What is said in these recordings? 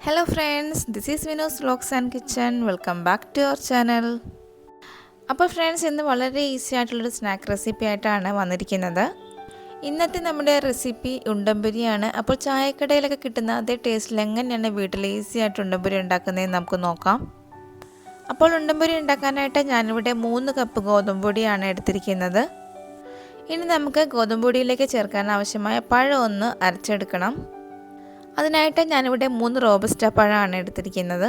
Hello friends, this is Vinus Vlogs and Kitchen. Welcome back to our channel. അപ്പോൾ friends ഇന്ന് വളരെ easy ആയിട്ടുള്ളൊരു snack recipe ആയിട്ടാണ് വന്നിരിക്കുന്നത്. ഇന്നത്തെ നമ്മുടെ റെസിപ്പി ഉണ്ടംപൊരിയാണ്. അപ്പോൾ ചായക്കടയിലൊക്കെ കിട്ടുന്ന അതേ ടേസ്റ്റിൽ എങ്ങനെയാണ് വീട്ടിൽ ഈസി ആയിട്ട് ഉണ്ടംപൊരി ഉണ്ടാക്കുന്നതെന്ന് നമുക്ക് നോക്കാം. അപ്പോൾ ഉണ്ടംപൊരി ഉണ്ടാക്കാനായിട്ട് ഞാനിവിടെ 3 കപ്പ് ഗോതമ്പ് പൊടിയാണ് എടുത്തിരിക്കുന്നത്. ഇനി നമുക്ക് ഗോതമ്പ് പൊടിയിലേക്ക് ചേർക്കാൻ ആവശ്യമായ പഴം ഒന്ന് അരച്ചെടുക്കണം. അതിനായിട്ട് ഞാനിവിടെ 3 റോബസ്റ്റ പഴമാണ് എടുത്തിരിക്കുന്നത്.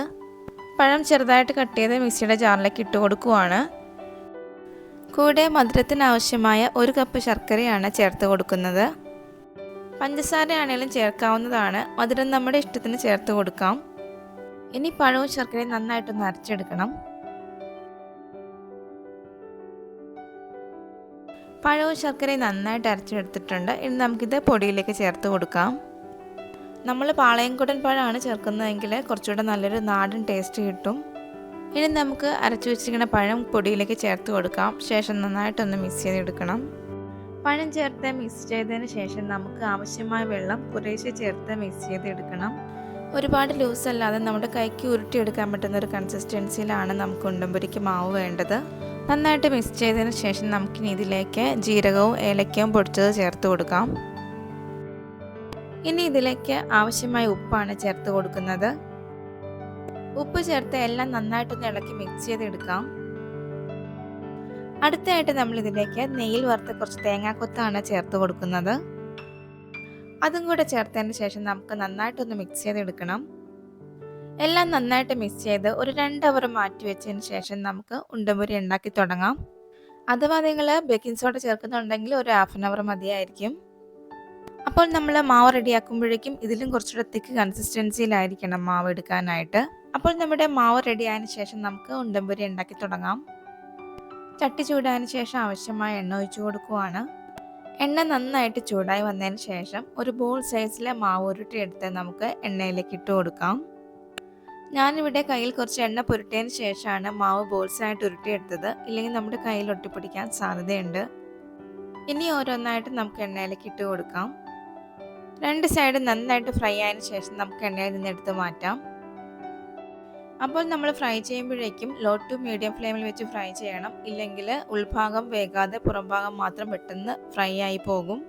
പഴം ചെറുതായിട്ട് കട്ട് ചെയ്ത് മിക്സിയുടെ ജാറിലേക്ക് ഇട്ട് കൊടുക്കുവാണ്. കൂടെ മധുരത്തിന് ആവശ്യമായ 1 കപ്പ് ശർക്കരയാണ് ചേർത്ത് കൊടുക്കുന്നത്. പഞ്ചസാരയാണെങ്കിലും ചേർക്കാവുന്നതാണ്. മധുരം നമ്മുടെ ഇഷ്ടത്തിന് ചേർത്ത് കൊടുക്കാം. ഇനി പഴവും ശർക്കരയും നന്നായിട്ടൊന്ന് അരച്ചെടുക്കണം. പഴവും ശർക്കരയും നന്നായിട്ട് അരച്ചെടുത്തിട്ടുണ്ട്. ഇനി നമുക്കിത് പൊടിയിലേക്ക് ചേർത്ത് കൊടുക്കാം. നമ്മൾ പാളയംകുടൻ പഴമാണ് ചേർക്കുന്നതെങ്കിൽ കുറച്ചുകൂടെ നല്ലൊരു നാടൻ ടേസ്റ്റ് കിട്ടും. ഇനി നമുക്ക് അരച്ചു വെച്ചിരിക്കുന്ന പഴം പൊടിയിലേക്ക് ചേർത്ത് കൊടുക്കാം. ശേഷം നന്നായിട്ടൊന്ന് മിക്സ് ചെയ്തെടുക്കണം. പഴം ചേർത്ത് മിക്സ് ചെയ്തതിന് ശേഷം നമുക്ക് ആവശ്യമായ വെള്ളം കുറേശ്ശെ ചേർത്ത് മിക്സ് ചെയ്തെടുക്കണം. ഒരുപാട് ലൂസ് അല്ലാതെ നമ്മുടെ കൈക്ക് ഉരുട്ടിയെടുക്കാൻ പറ്റുന്ന ഒരു കൺസിസ്റ്റൻസിയിലാണ് നമുക്ക് ഉണ്ടംപൊരിക്ക് മാവ് വേണ്ടത്. നന്നായിട്ട് മിക്സ് ചെയ്തതിന് ശേഷം നമുക്കിനി ഇതിലേക്ക് ജീരകവും ഏലക്കയും പൊടിച്ചത് ചേർത്ത് കൊടുക്കാം. ഇനി ഇതിലേക്ക് ആവശ്യമായ ഉപ്പാണ് ചേർത്ത് കൊടുക്കുന്നത്. ഉപ്പ് ചേർത്ത് എല്ലാം നന്നായിട്ടൊന്ന് ഇളക്കി മിക്സ് ചെയ്തെടുക്കാം. അടുത്തായിട്ട് നമ്മൾ ഇതിലേക്ക് നെയ്യിൽ വറുത്ത കുറച്ച് തേങ്ങാക്കൊത്താണ് ചേർത്ത് കൊടുക്കുന്നത്. അതും കൂടെ ചേർത്തതിന് ശേഷം നമുക്ക് നന്നായിട്ടൊന്ന് മിക്സ് ചെയ്തെടുക്കണം. എല്ലാം നന്നായിട്ട് മിക്സ് ചെയ്ത് ഒരു 2 അവർ മാറ്റി വെച്ചതിന് ശേഷം നമുക്ക് ഉണ്ടംപൊരി ഉണ്ടാക്കി തുടങ്ങാം. അഥവാ നിങ്ങൾ ബേക്കിംഗ് സോഡ ചേർക്കുന്നുണ്ടെങ്കിൽ ഒരു 1/2 അവർ മതിയായിരിക്കും. അപ്പോൾ നമ്മൾ മാവ് റെഡിയാക്കുമ്പോഴേക്കും ഇതിലും കുറച്ചുകൂടെ തിക്ക് കൺസിസ്റ്റൻസിയിലായിരിക്കണം മാവ് എടുക്കാനായിട്ട്. അപ്പോൾ നമ്മുടെ മാവ് റെഡിയായതിനു ശേഷം നമുക്ക് ഉണ്ടംപൊരി ഉണ്ടാക്കി തുടങ്ങാം. ചട്ടി ചൂടായതിനു ശേഷം ആവശ്യമായ എണ്ണ ഒഴിച്ചു കൊടുക്കുവാണ്. എണ്ണ നന്നായിട്ട് ചൂടായി വന്നതിന് ശേഷം ഒരു ബോൾ സൈസിലെ മാവ് ഉരുട്ടിയെടുത്ത് നമുക്ക് എണ്ണയിലേക്ക് ഇട്ട് കൊടുക്കാം. ഞാനിവിടെ കയ്യിൽ കുറച്ച് എണ്ണ പുരട്ടിയതിന് ശേഷമാണ് മാവ് ബോൾസായിട്ട് ഉരുട്ടിയെടുത്തത്. ഇല്ലെങ്കിൽ നമ്മുടെ കയ്യിൽ ഒട്ടിപ്പിടിക്കാൻ സാധ്യതയുണ്ട്. ഇനി ഓരോന്നായിട്ട് നമുക്ക് എണ്ണയിലേക്ക് ഇട്ട് കൊടുക്കാം. 2 സൈഡ് നന്നായിട്ട് ഫ്രൈ ആയതിനു ശേഷം നമുക്ക് എണ്ണയിൽ നിന്ന് എടുത്ത് മാറ്റാം. അപ്പോൾ നമ്മൾ ഫ്രൈ ചെയ്യുമ്പോഴേക്കും ലോ ടു മീഡിയം ഫ്ലെയിമിൽ വെച്ച് ഫ്രൈ ചെയ്യണം. ഇല്ലെങ്കിൽ ഉൾഭാഗം വേകാതെ പുറംഭാഗം മാത്രം പെട്ടെന്ന് ഫ്രൈ ആയി പോകും.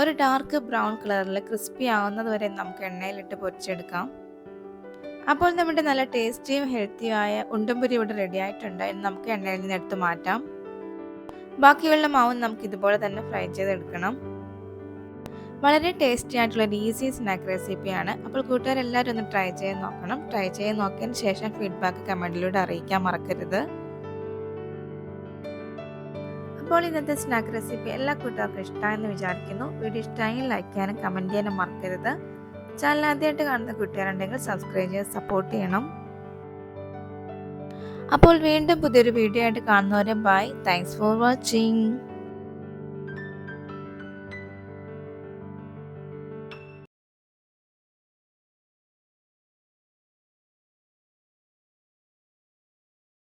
ഒരു ഡാർക്ക് ബ്രൗൺ കളറിൽ ക്രിസ്പി ആവുന്നത് വരെ നമുക്ക് എണ്ണയിലിട്ട് പൊരിച്ചെടുക്കാം. അപ്പോൾ നമ്മുടെ നല്ല ടേസ്റ്റിയും ഹെൽത്തിയുമായ ഉണ്ടംപൊരി ഇവിടെ റെഡി ആയിട്ടുണ്ട്. ഇനി നമുക്ക് എണ്ണയിൽ നിന്ന് എടുത്ത് മാറ്റാം. ബാക്കിയുള്ള മാവും നമുക്ക് ഇതുപോലെ തന്നെ ഫ്രൈ ചെയ്തെടുക്കണം. വളരെ ടേസ്റ്റി ആയിട്ടുള്ള ഒരു ഈസി സ്നാക്ക് റെസിപ്പിയാണ്. അപ്പോൾ കൂട്ടുകാരെല്ലാവരും ഒന്ന് ട്രൈ ചെയ്ത് നോക്കണം. ട്രൈ ചെയ്ത് നോക്കിയതിന് ശേഷം ഫീഡ്ബാക്ക് കമൻറ്റിലൂടെ അറിയിക്കാൻ മറക്കരുത്. അപ്പോൾ ഇന്നത്തെ സ്നാക്ക് റെസിപ്പി എല്ലാ കൂട്ടുകാർക്കും ഇഷ്ടമായെന്ന് വിചാരിക്കുന്നു. വീഡിയോ ഇഷ്ടമായി ലൈക്ക് ചെയ്യാനും കമൻറ്റ് ചെയ്യാനും മറക്കരുത്. ചാനൽ ആദ്യമായിട്ട് കാണുന്ന കൂട്ടുകാരുണ്ടെങ്കിൽ സബ്സ്ക്രൈബ് ചെയ്ത് സപ്പോർട്ട് ചെയ്യണം. അപ്പോൾ വീണ്ടും പുതിയൊരു വീഡിയോ ആയിട്ട് കാണുന്നവരെ ബൈ. Thanks for watching.